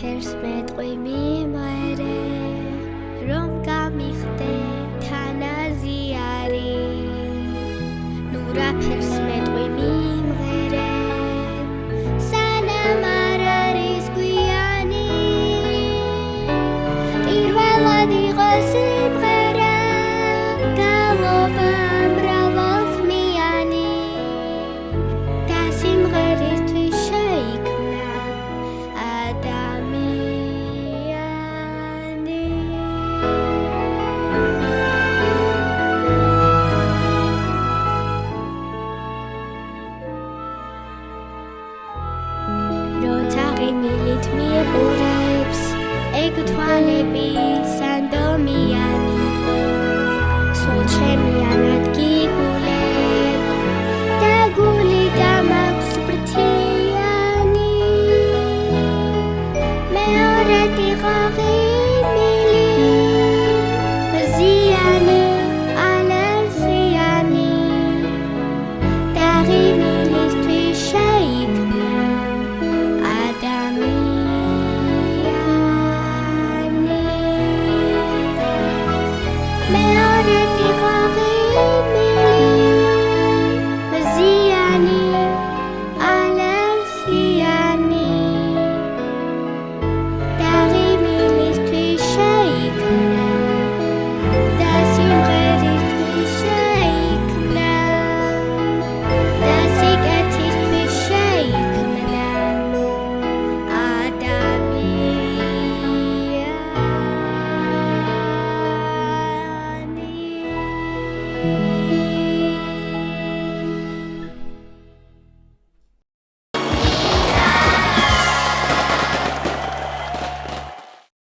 ფერს მეტყვი მიმღერე რომ გამიხდე თანაზიარი ნურა ფერს მეტყვი მიმღერე სანამ არ არის გვიანი პირველად იყო სიმღერა გალობა მრავალხმიანი და სიმღერისთვის შეიქმნა მილით მიყურებს ეგ თვალები სანდომიანი სულ ჩემიანად გიგულებ და გული დამაქვს ბრთიანი მეორედ იყო ღიმილი მზიანი ალერსიანი და ღიმილისთვის შეიქმნა მეორე